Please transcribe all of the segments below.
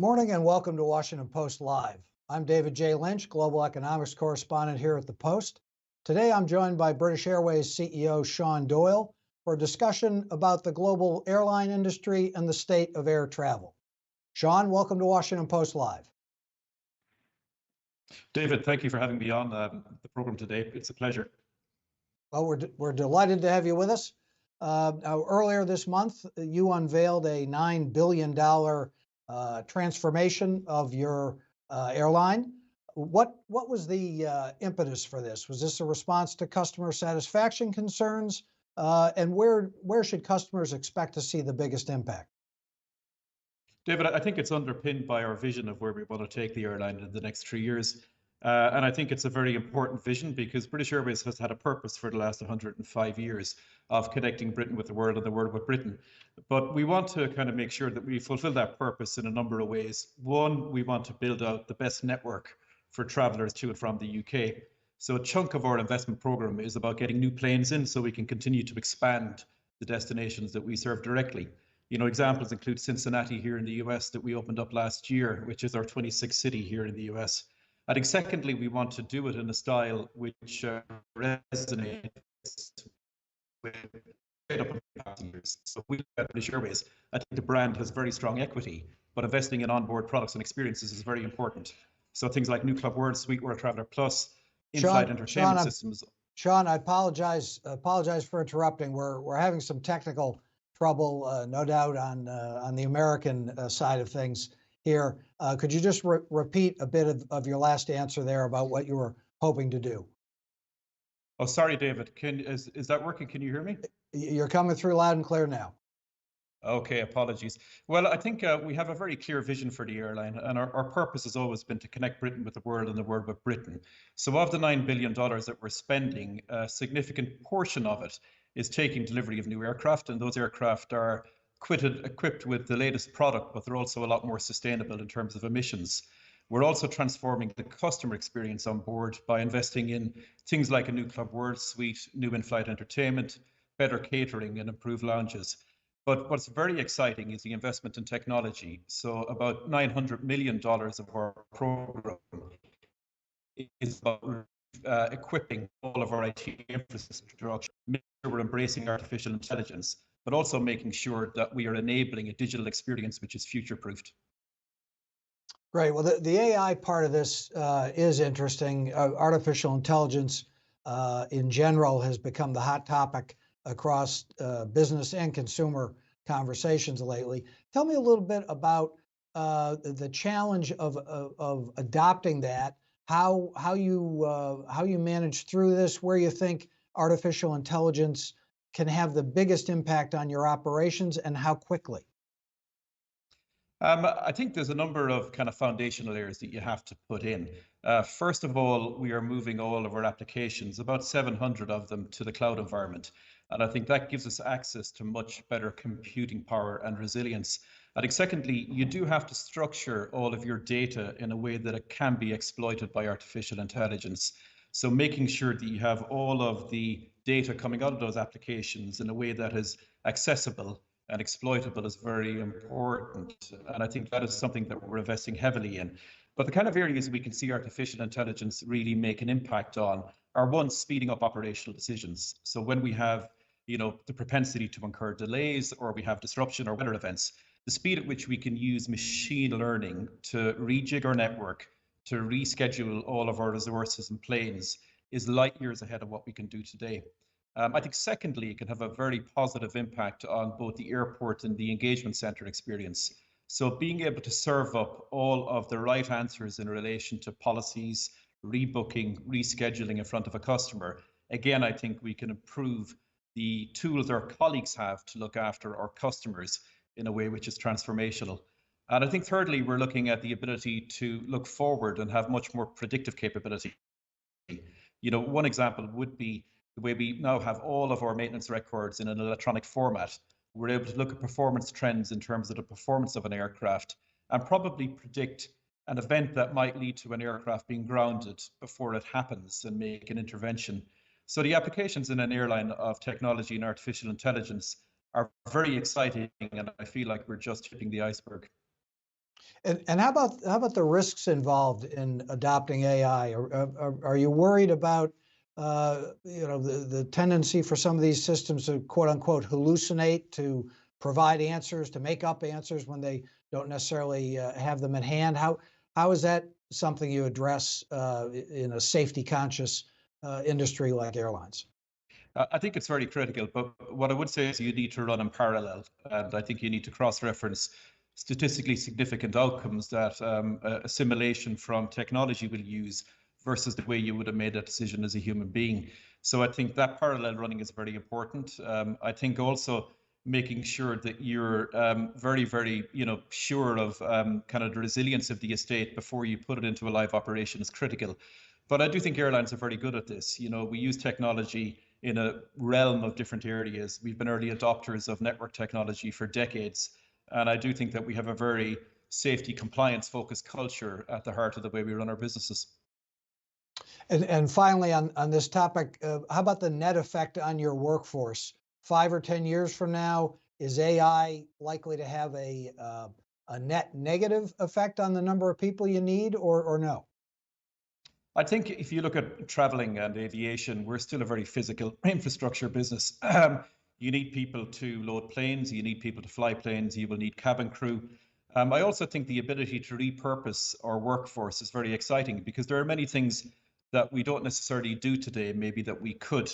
morning and welcome to Washington Post Live. I'm David J. Lynch, Global Economics Correspondent here at the Post. Today I'm joined by British Airways CEO Sean Doyle for a discussion about the global airline industry and the state of air travel. Sean, welcome to Washington Post Live. David, thank you for having me on the program today. It's a pleasure. Well, we're delighted to have you with us. Earlier this month, you unveiled a $9 billion transformation of your airline. What was the impetus for this? Was this a response to customer satisfaction concerns? And where should customers expect to see the biggest impact? David, I think it's underpinned by our vision of where we want to take the airline in the next 3 years. And I think it's a very important vision because British Airways has had a purpose for the last 105 years of connecting Britain with the world and the world with Britain. But we want to kind of make sure that we fulfill that purpose in a number of ways. One, we want to build out the best network for travellers to and from the UK. So a chunk of our investment program is about getting new planes in so we can continue to expand the destinations that we serve directly. You know, examples include Cincinnati here in the US that we opened up last year, which is our 26th city here in the US. I think secondly, we want to do it in a style which resonates with passengers. So we at British Airways, I think the brand has very strong equity, but investing in onboard products and experiences is very important. So things like New Club World, Suite World Traveller Plus, in-flight entertainment systems. Sean, I apologize for interrupting. We're having some technical trouble, no doubt, on the American side of things here. Could you just repeat a bit of your last answer there about what you were hoping to do? Oh, sorry, David. Is that working? Can you hear me? You're coming through loud and clear now. Okay, apologies. Well, I think we have a very clear vision for the airline, and our purpose has always been to connect Britain with the world and the world with Britain. So of the $9 billion that we're spending, a significant portion of it is taking delivery of new aircraft, and those aircraft are equipped with the latest product, but they're also a lot more sustainable in terms of emissions. We're also transforming the customer experience on board by investing in things like a New Club World suite, new in-flight entertainment, better catering, and improved lounges. But what's very exciting is the investment in technology. So about $900 million of our program is about equipping all of our IT infrastructure, making sure we're embracing artificial intelligence, but also making sure that we are enabling a digital experience which is future-proofed. Great. Well, the AI part of this is interesting. Artificial intelligence in general has become the hot topic across business and consumer conversations lately. Tell me a little bit about the challenge of adopting that, how you manage through this, where you think artificial intelligence can have the biggest impact on your operations, and how quickly. I think there's a number of kind of foundational areas that you have to put in. First of all, we are moving all of our applications, about 700 of them, to the cloud environment. And I think that gives us access to much better computing power and resilience. I think secondly, you do have to structure all of your data in a way that it can be exploited by artificial intelligence. So making sure that you have all of the data coming out of those applications in a way that is accessible and exploitable is very important. And I think that is something that we're investing heavily in. But the kind of areas we can see artificial intelligence really make an impact on are, one, speeding up operational decisions. So when we have, the propensity to incur delays, or we have disruption or weather events, the speed at which we can use machine learning to rejig our network, to reschedule all of our resources and planes is light years ahead of what we can do today. I think secondly, it can have a very positive impact on both the airport and the engagement center experience. So being able to serve up all of the right answers in relation to policies, rebooking, rescheduling in front of a customer, again, I think we can improve the tools our colleagues have to look after our customers in a way which is transformational. And I think thirdly, we're looking at the ability to look forward and have much more predictive capability. One example would be the way we now have all of our maintenance records in an electronic format. We're able to look at performance trends in terms of the performance of an aircraft and probably predict an event that might lead to an aircraft being grounded before it happens and make an intervention. So the applications in an airline of technology and artificial intelligence are very exciting, and I feel like we're just tipping the iceberg. And how about the risks involved in adopting AI? Are you worried about the tendency for some of these systems to quote unquote hallucinate, to provide answers, to make up answers when they don't necessarily have them in hand? How is that something you address in a safety conscious industry like airlines? I think it's very critical, but what I would say is you need to run in parallel, and I think you need to cross-reference statistically significant outcomes that a simulation from technology will use versus the way you would have made that decision as a human being. So I think that parallel running is very important. I think also making sure that you're very, very, sure of kind of the resilience of the estate before you put it into a live operation is critical. But I do think airlines are very good at this. We use technology in a realm of different areas. We've been early adopters of network technology for decades. And I do think that we have a very safety compliance focused culture at the heart of the way we run our businesses. And finally, on this topic, how about the net effect on your workforce? 5 or 10 years from now, is AI likely to have a net negative effect on the number of people you need, or no? I think if you look at traveling and aviation, we're still a very physical infrastructure business. You need people to load planes, you need people to fly planes, you will need cabin crew. I also think the ability to repurpose our workforce is very exciting because there are many things that we don't necessarily do today, maybe that we could.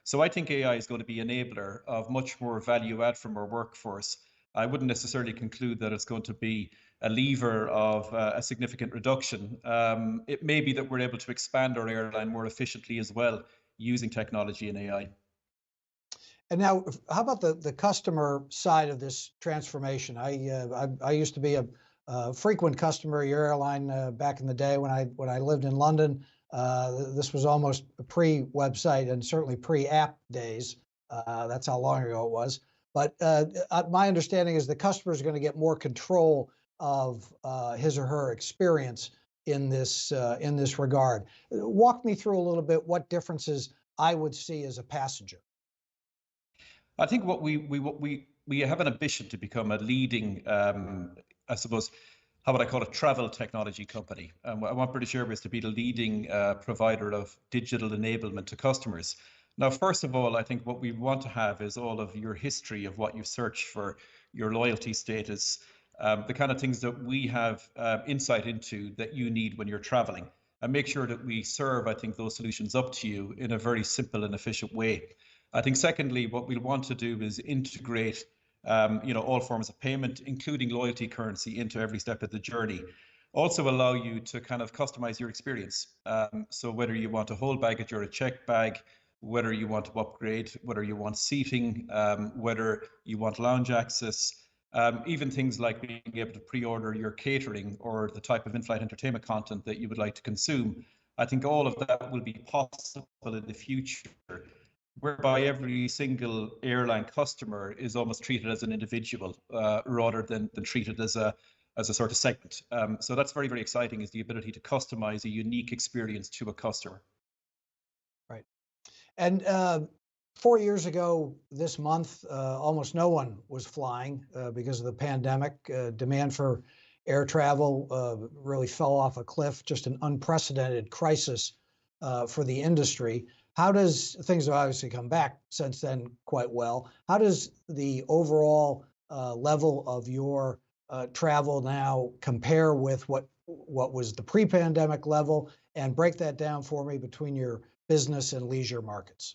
So I think AI is going to be an enabler of much more value add from our workforce. I wouldn't necessarily conclude that it's going to be a lever of a significant reduction. It may be that we're able to expand our airline more efficiently as well using technology and AI. And now, how about the customer side of this transformation? I used to be a frequent customer of your airline back in the day when I lived in London. This was almost pre-website and certainly pre-app days. That's how long ago it was. But my understanding is the customer is going to get more control of his or her experience in this regard. Walk me through a little bit what differences I would see as a passenger. I think what we have an ambition to become a leading, I suppose, how would I call it, travel technology company. I want British Airways to be the leading provider of digital enablement to customers. Now, first of all, I think what we want to have is all of your history of what you've searched for, your loyalty status, the kind of things that we have insight into that you need when you're traveling, and make sure that we serve, I think, those solutions up to you in a very simple and efficient way. I think secondly, what we'll want to do is integrate all forms of payment, including loyalty currency, into every step of the journey. Also allow you to kind of customize your experience. So whether you want to hold baggage or a checked bag, whether you want to upgrade, whether you want seating, whether you want lounge access, even things like being able to pre-order your catering or the type of in-flight entertainment content that you would like to consume. I think all of that will be possible in the future, whereby every single airline customer is almost treated as an individual rather than treated as a sort of segment. So that's very, very exciting, is the ability to customize a unique experience to a customer. Right. And 4 years ago this month, almost no one was flying because of the pandemic. Demand for air travel really fell off a cliff, just an unprecedented crisis for the industry. Things have obviously come back since then quite well. How does the overall level of your travel now compare with what was the pre-pandemic level? And break that down for me between your business and leisure markets.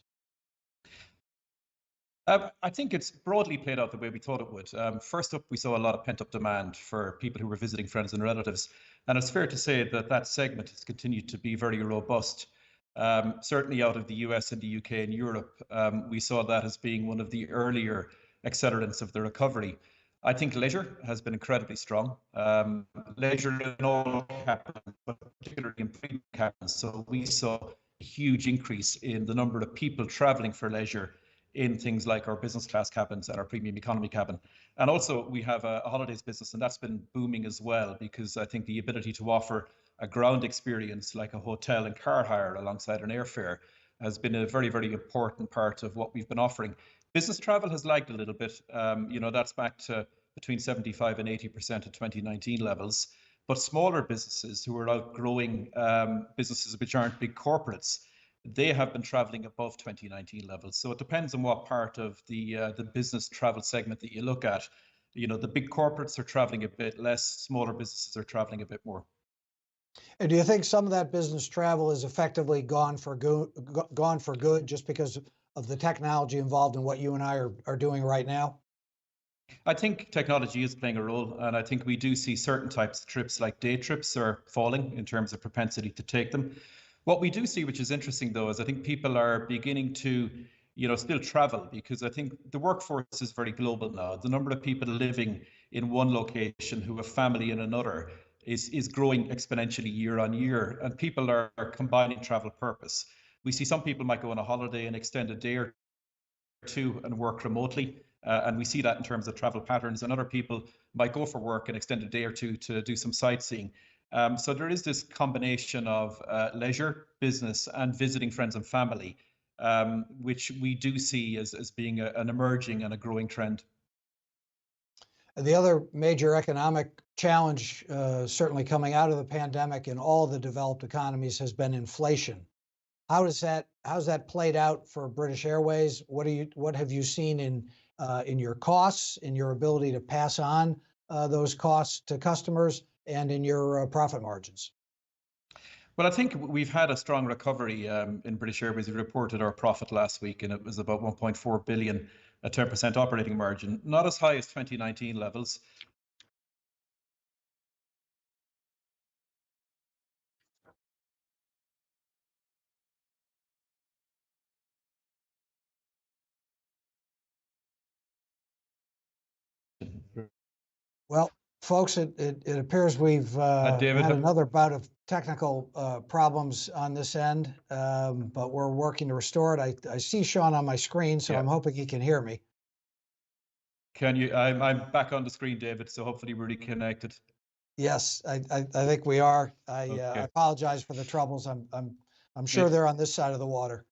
I think it's broadly played out the way we thought it would. First up, we saw a lot of pent-up demand for people who were visiting friends and relatives. And it's fair to say that that segment has continued to be very robust. Certainly out of the US and the UK and Europe, we saw that as being one of the earlier accelerants of the recovery. I think leisure has been incredibly strong. Leisure in all cabins, but particularly in premium cabins. So we saw a huge increase in the number of people traveling for leisure in things like our business class cabins and our premium economy cabin. And also we have a holidays business, and that's been booming as well, because I think the ability to offer a ground experience like a hotel and car hire alongside an airfare has been a very, very important part of what we've been offering. Business travel has lagged a little bit. That's back to between 75 and 80% of 2019 levels. But smaller businesses who are outgrowing businesses which aren't big corporates, they have been traveling above 2019 levels. So it depends on what part of the business travel segment that you look at. You know, the big corporates are traveling a bit less, smaller businesses are traveling a bit more. And do you think some of that business travel is effectively gone for good just because of the technology involved in what you and I are doing right now? I think technology is playing a role, and I think we do see certain types of trips, like day trips, are falling in terms of propensity to take them. What we do see, which is interesting though, is I think people are beginning to, you know, still travel, because I think the workforce is very global now. The number of people living in one location who have family in another is growing exponentially year on year, and people are combining travel purpose. We see some people might go on a holiday and extend a day or two and work remotely. And we see that in terms of travel patterns, and other people might go for work and extend a day or two to do some sightseeing. So there is this combination of leisure, business, and visiting friends and family, which we do see as being an emerging and a growing trend. The other major economic challenge, certainly coming out of the pandemic in all the developed economies, has been inflation. How's that played out for British Airways? What have you seen in your costs, in your ability to pass on those costs to customers, and in your profit margins? Well, I think we've had a strong recovery in British Airways. We reported our profit last week, and it was about 1.4 billion, a 10% operating margin, not as high as 2019 levels. Well, folks, it appears we've David, had another bout of technical problems on this end, but we're working to restore it. I see Sean on my screen, so yeah. I'm hoping he can hear me. Can you? I'm back on the screen, David. So hopefully we're reconnected. Yes, I think we are. I Okay. apologize for the troubles. I'm sure they're on this side of the water.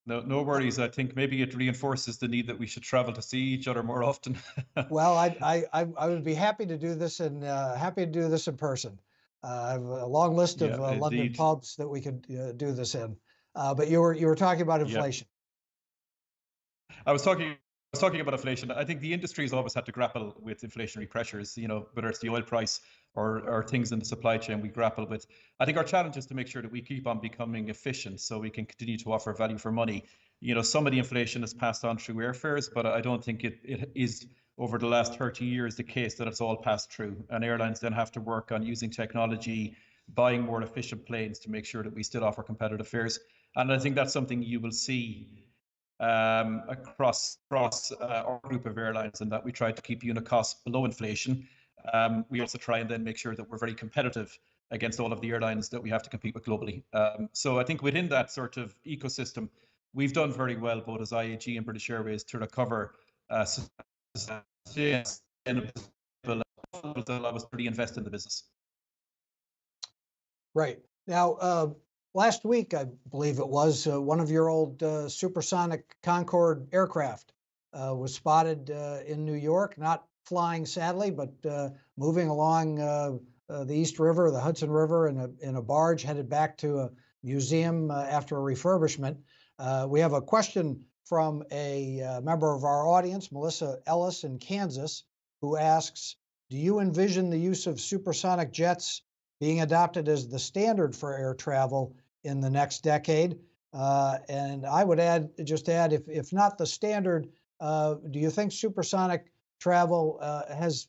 No worries. I think maybe it reinforces the need that we should travel to see each other more often. Well, I would be happy to do this in person. I have a long list of Yeah, London indeed. pubs that we could do this in. But you were talking about Yeah. inflation. I was talking about inflation. I think the industry has always had to grapple with inflationary pressures, you know, whether it's the oil price or things in the supply chain we grapple with. I think our challenge is to make sure that we keep on becoming efficient so we can continue to offer value for money. You know, some of the inflation is passed on through airfares, but I don't think it is over the last 30 years the case that it's all passed through. And airlines then have to work on using technology, buying more efficient planes to make sure that we still offer competitive fares. And I think that's something you will see across our group of airlines, and that we try to keep unit costs below inflation. We also try and then make sure that we're very competitive against all of the airlines that we have to compete with globally. So I think within that sort of ecosystem, we've done very well, both as IAG and British Airways, to recover sustainable that allow us to reinvest in the business. Right. Now, last week, I believe it was, one of your old Supersonic Concorde aircraft was spotted in New York, not flying sadly, but moving along the East River, the Hudson River, in a barge headed back to a museum after a refurbishment. We have a question from a member of our audience, Melissa Ellis in Kansas, who asks, do you envision the use of supersonic jets being adopted as the standard for air travel in the next decade? And I would just add, if not the standard, do you think supersonic travel has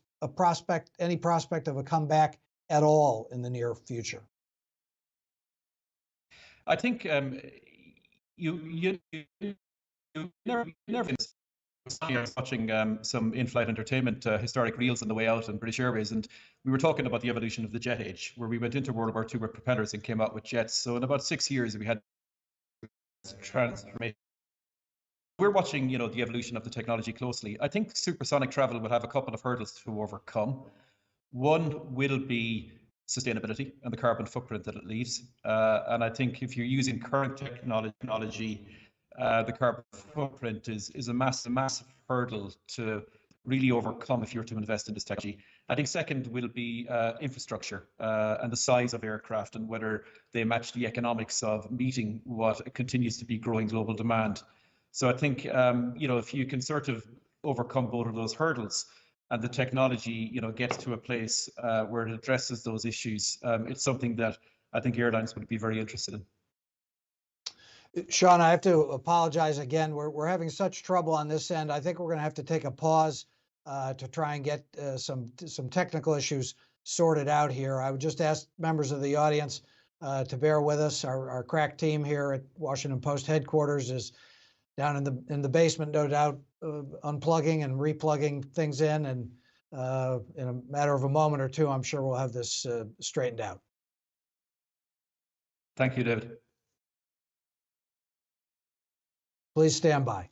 any prospect of a comeback at all in the near future? I think you never. I was watching some in-flight entertainment historic reels on the way out on British Airways, and we were talking about the evolution of the jet age, where we went into World War II with propellers and came out with jets. So in about 6 years, we had transformation. We're watching, you know, the evolution of the technology closely. I think supersonic travel will have a couple of hurdles to overcome. One will be sustainability and the carbon footprint that it leaves. And I think if you're using current technology, the carbon footprint is a massive hurdle to really overcome if you were to invest in this technology. I think second will be infrastructure and the size of aircraft and whether they match the economics of meeting what continues to be growing global demand. So I think, if you can sort of overcome both of those hurdles and the technology, gets to a place where it addresses those issues, it's something that I think airlines would be very interested in. Sean, I have to apologize again. We're having such trouble on this end. I think we're going to have to take a pause to try and get some technical issues sorted out here. I would just ask members of the audience to bear with us. Our crack team here at Washington Post headquarters is down in the basement, no doubt, unplugging and replugging things in. And in a matter of a moment or two, I'm sure we'll have this straightened out. Thank you, David. Please stand by.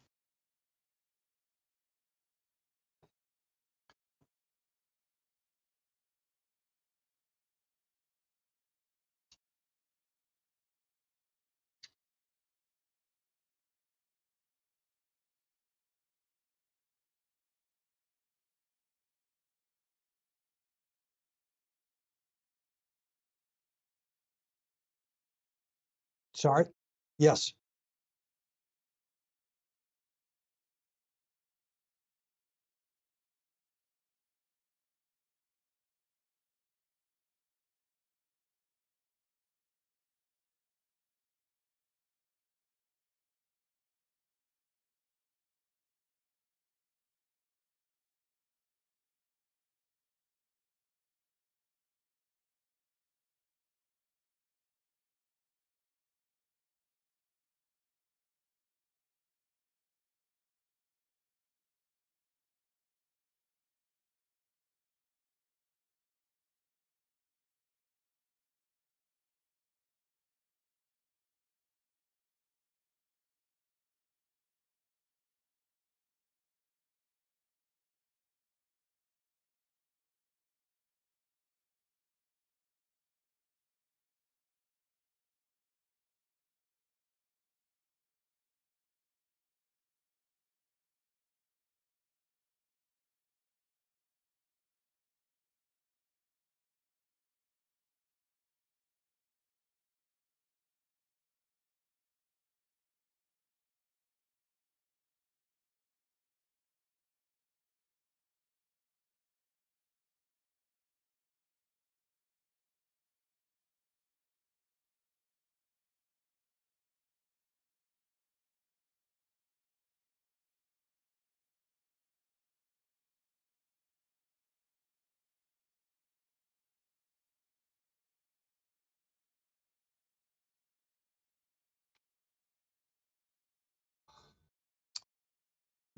Sorry? Yes.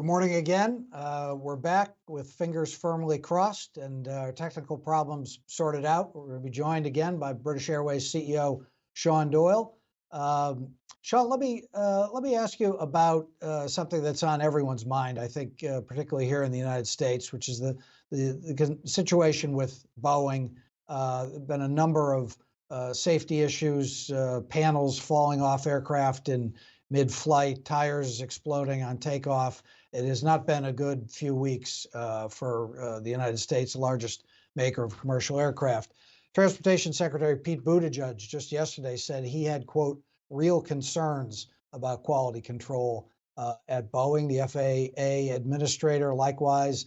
Good morning again. We're back with fingers firmly crossed and our technical problems sorted out. We're going to be joined again by British Airways CEO Sean Doyle. Sean, let me ask you about something that's on everyone's mind, I think, particularly here in the United States, which is the situation with Boeing. Been a number of safety issues, panels falling off aircraft in mid-flight, tires exploding on takeoff. It has not been a good few weeks for the United States, the largest maker of commercial aircraft. Transportation Secretary Pete Buttigieg just yesterday said he had, quote, real concerns about quality control at Boeing. The FAA administrator likewise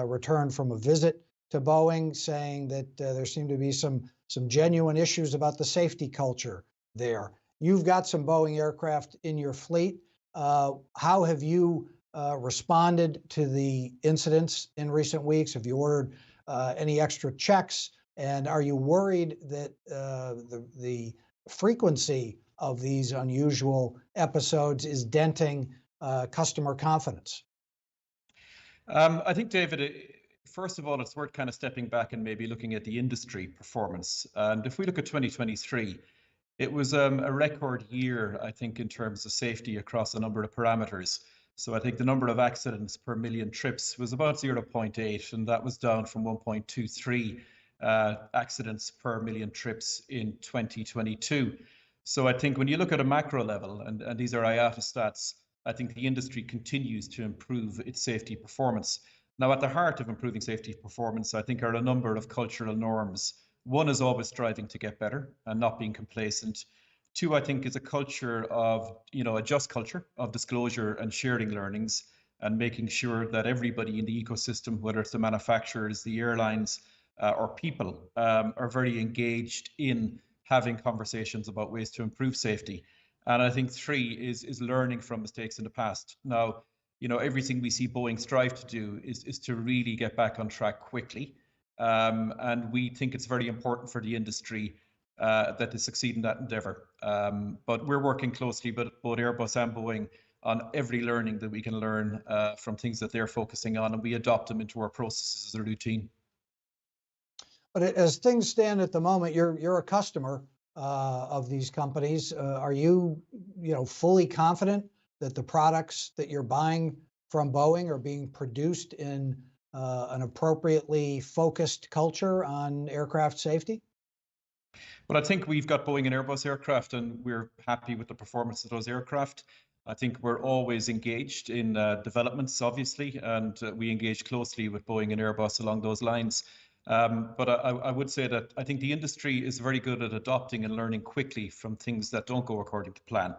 returned from a visit to Boeing, saying that there seemed to be some genuine issues about the safety culture there. You've got some Boeing aircraft in your fleet. How have you responded to the incidents in recent weeks? Have you ordered any extra checks? And are you worried that the frequency of these unusual episodes is denting customer confidence? I think, David, first of all, it's worth kind of stepping back and maybe looking at the industry performance. And if we look at 2023, it was a record year, I think, in terms of safety across a number of parameters. So I think the number of accidents per million trips was about 0.8, and that was down from 1.23 accidents per million trips in 2022. So I think when you look at a macro level, and these are IATA stats, I think the industry continues to improve its safety performance. Now, at the heart of improving safety performance, I think, are a number of cultural norms. One is always striving to get better and not being complacent. Two, I think, is a culture of, a just culture of disclosure and sharing learnings and making sure that everybody in the ecosystem, whether it's the manufacturers, the airlines, or people, are very engaged in having conversations about ways to improve safety. And I think three is learning from mistakes in the past. Now, everything we see Boeing strive to do is to really get back on track quickly. And we think it's very important for the industry that they succeed in that endeavor. But we're working closely with both Airbus and Boeing on every learning that we can learn from things that they're focusing on, and we adopt them into our processes as a routine. But as things stand at the moment, you're a customer of these companies. Are you, fully confident that the products that you're buying from Boeing are being produced in an appropriately focused culture on aircraft safety? But I think we've got Boeing and Airbus aircraft, and we're happy with the performance of those aircraft. I think we're always engaged in developments, obviously, and we engage closely with Boeing and Airbus along those lines. But I would say that I think the industry is very good at adopting and learning quickly from things that don't go according to plan.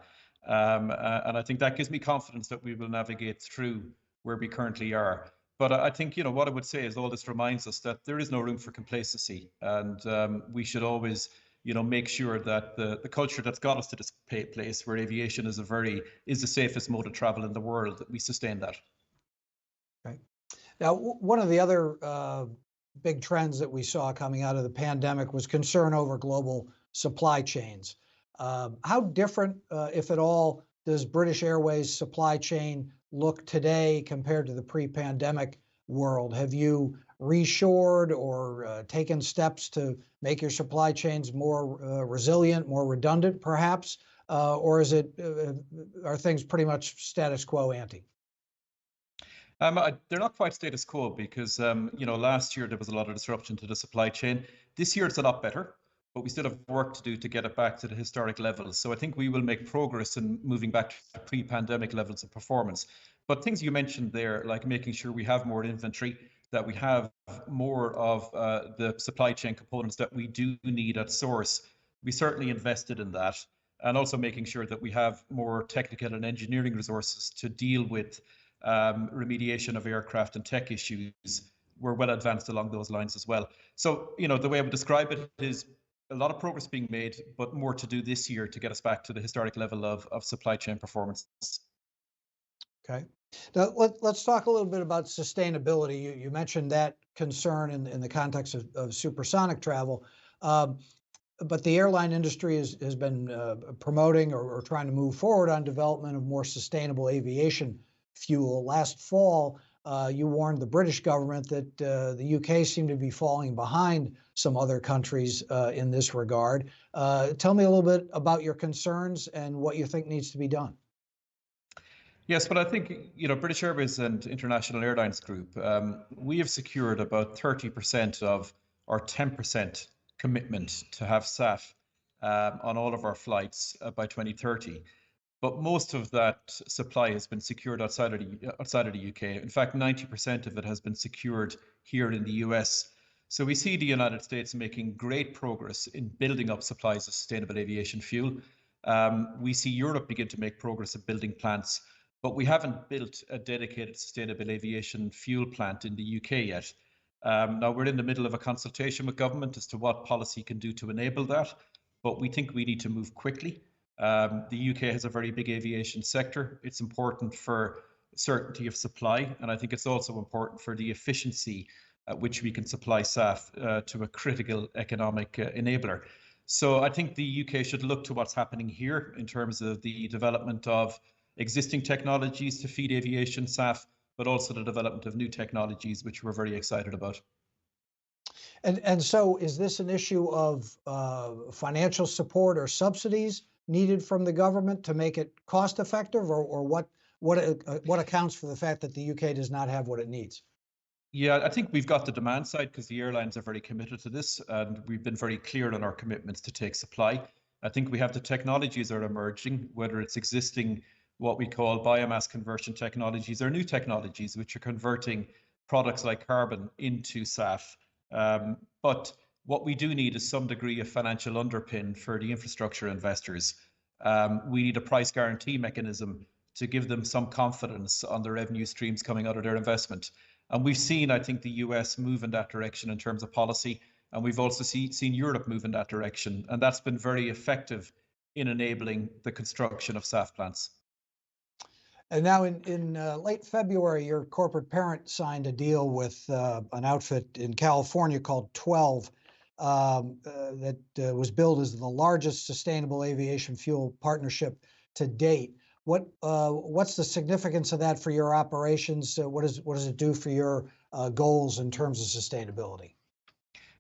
And I think that gives me confidence that we will navigate through where we currently are. But I think, what I would say is all this reminds us that there is no room for complacency, and we should always, make sure that the culture that's got us to this place where aviation is the safest mode of travel in the world, that we sustain that. Okay. Now, one of the other big trends that we saw coming out of the pandemic was concern over global supply chains. How different, if at all, does British Airways supply chain look today compared to the pre-pandemic world? Have you reshored or taken steps to make your supply chains more resilient, more redundant, perhaps? Or are things pretty much status quo ante? They're not quite status quo because, last year there was a lot of disruption to the supply chain. This year it's a lot better, but we still have work to do to get it back to the historic levels. So I think we will make progress in moving back to pre-pandemic levels of performance. But things you mentioned there, like making sure we have more inventory, that we have more of the supply chain components that we do need at source, we certainly invested in that. And also making sure that we have more technical and engineering resources to deal with remediation of aircraft and tech issues. We're well advanced along those lines as well. So, the way I would describe it is a lot of progress being made, but more to do this year to get us back to the historic level of supply chain performance. Okay. Now, let's talk a little bit about sustainability. You mentioned that concern in the context of supersonic travel. But the airline industry has been promoting or trying to move forward on development of more sustainable aviation fuel. Last fall, you warned the British government that the UK seemed to be falling behind some other countries in this regard. Tell me a little bit about your concerns and what you think needs to be done. Yes, but I think, British Airways and International Airlines Group, we have secured about 30% of our 10% commitment to have SAF on all of our flights by 2030. But most of that supply has been secured outside of the UK. In fact, 90% of it has been secured here in the US. So we see the United States making great progress in building up supplies of sustainable aviation fuel. We see Europe begin to make progress in building plants, but we haven't built a dedicated sustainable aviation fuel plant in the UK yet. Now we're in the middle of a consultation with government as to what policy can do to enable that, but we think we need to move quickly. The UK has a very big aviation sector. It's important for certainty of supply, and I think it's also important for the efficiency at which we can supply SAF to a critical economic enabler. So I think the UK should look to what's happening here in terms of the development of existing technologies to feed aviation SAF, but also the development of new technologies, which we're very excited about. And so is this an issue of financial support or subsidies needed from the government to make it cost effective, or what accounts for the fact that the UK does not have what it needs? Yeah, I think we've got the demand side because the airlines are very committed to this, and we've been very clear on our commitments to take supply. I think we have the technologies that are emerging, whether it's existing what we call biomass conversion technologies or new technologies which are converting products like carbon into SAF. But what we do need is some degree of financial underpin for the infrastructure investors. We need a price guarantee mechanism to give them some confidence on the revenue streams coming out of their investment. And we've seen, I think, the US move in that direction in terms of policy. And we've also seen Europe move in that direction. And that's been very effective in enabling the construction of SAF plants. And now in late February, your corporate parent signed a deal with an outfit in California called 12 that was billed as the largest sustainable aviation fuel partnership to date. What's the significance of that for your operations? What does it do for your goals in terms of sustainability?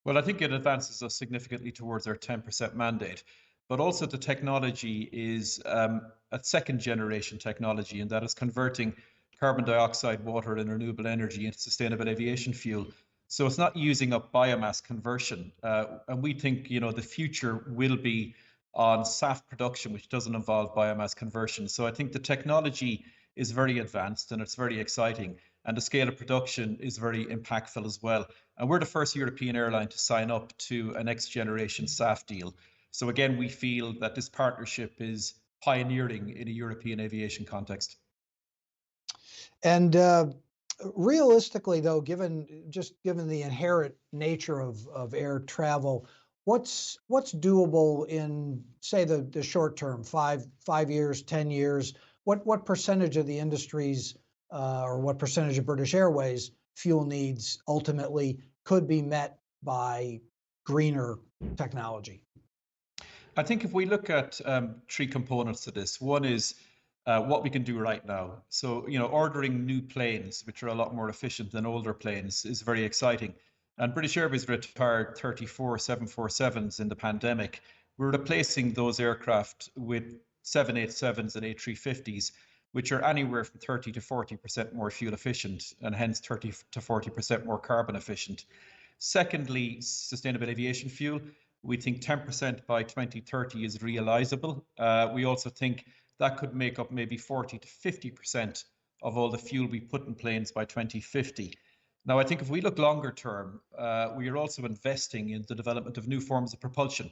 Well, I think it advances us significantly towards our 10% mandate, but also the technology is a second generation technology, and that is converting carbon dioxide, water, and renewable energy into sustainable aviation fuel. So it's not using up biomass conversion. And we think, the future will be on SAF production, which doesn't involve biomass conversion. So I think the technology is very advanced and it's very exciting. And the scale of production is very impactful as well. And we're the first European airline to sign up to a next generation SAF deal. So again, we feel that this partnership is pioneering in a European aviation context. And realistically, though, given the inherent nature of air travel, what's doable in, say, the short term, 5 years, 10 years? What percentage of the industry's or what percentage of British Airways fuel needs ultimately could be met by greener technology? I think if we look at three components to this, one is what we can do right now. So, ordering new planes, which are a lot more efficient than older planes, is very exciting. And British Airways retired 34 747s in the pandemic. We're replacing those aircraft with 787s and A350s, which are anywhere from 30 to 40% more fuel efficient and hence 30 to 40% more carbon efficient. Secondly, sustainable aviation fuel. We think 10% by 2030 is realizable. We also think that could make up maybe 40 to 50% of all the fuel we put in planes by 2050. Now, I think if we look longer term, we are also investing in the development of new forms of propulsion.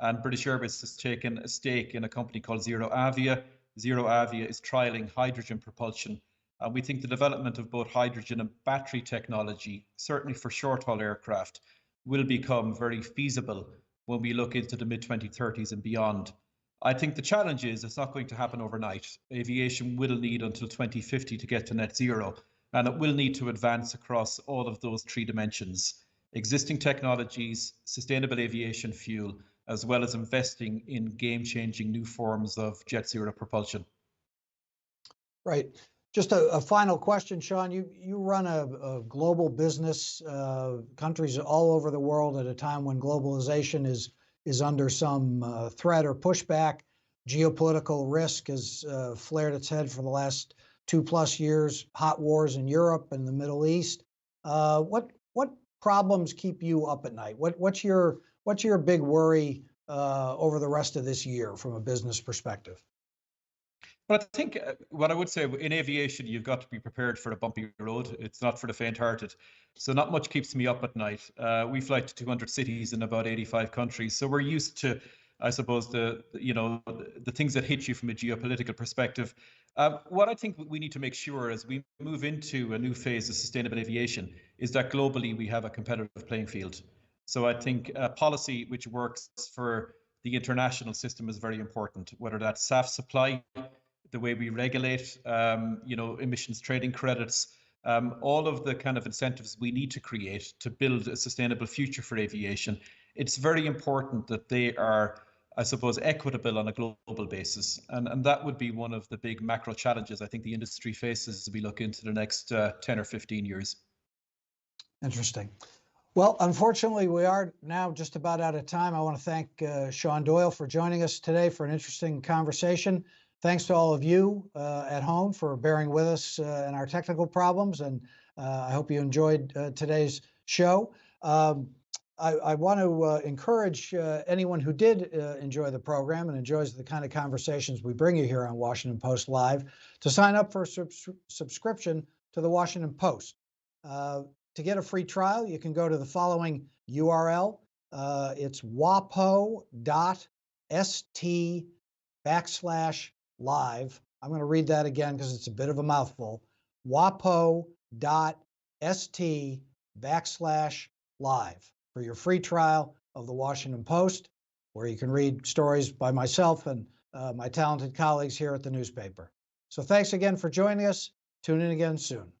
And British Airways has taken a stake in a company called Zero Avia. Zero Avia is trialing hydrogen propulsion. And we think the development of both hydrogen and battery technology, certainly for short-haul aircraft, will become very feasible when we look into the mid-2030s and beyond. I think the challenge is it's not going to happen overnight. Aviation will need until 2050 to get to net zero, and it will need to advance across all of those three dimensions: existing technologies, sustainable aviation fuel, as well as investing in game-changing new forms of jet zero propulsion. Right. Just a final question, Sean. You run a global business, countries all over the world at a time when globalization is under some threat or pushback. Geopolitical risk has flared its head for the last 2+ years. Hot wars in Europe and the Middle East. What problems keep you up at night? What's your big worry over the rest of this year from a business perspective? Well, I think what I would say in aviation, you've got to be prepared for a bumpy road. It's not for the faint-hearted. So not much keeps me up at night. We fly to 200 cities in about 85 countries. So we're used to, I suppose, the things that hit you from a geopolitical perspective. What I think we need to make sure as we move into a new phase of sustainable aviation is that globally we have a competitive playing field. So I think policy which works for the international system is very important, whether that's SAF supply, the way we regulate, emissions trading credits, all of the kind of incentives we need to create to build a sustainable future for aviation. It's very important that they are, I suppose, equitable on a global basis. And that would be one of the big macro challenges I think the industry faces as we look into the next 10 or 15 years. Interesting. Well, unfortunately, we are now just about out of time. I want to thank Sean Doyle for joining us today for an interesting conversation. Thanks to all of you at home for bearing with us in our technical problems, and I hope you enjoyed today's show. I want to encourage anyone who did enjoy the program and enjoys the kind of conversations we bring you here on Washington Post Live to sign up for a subscription to the Washington Post. To get a free trial, you can go to the following URL. It's wapo.st/live. I'm going to read that again because it's a bit of a mouthful. wapo.st/live for your free trial of the Washington Post, where you can read stories by myself and my talented colleagues here at the newspaper. So thanks again for joining us. Tune in again soon.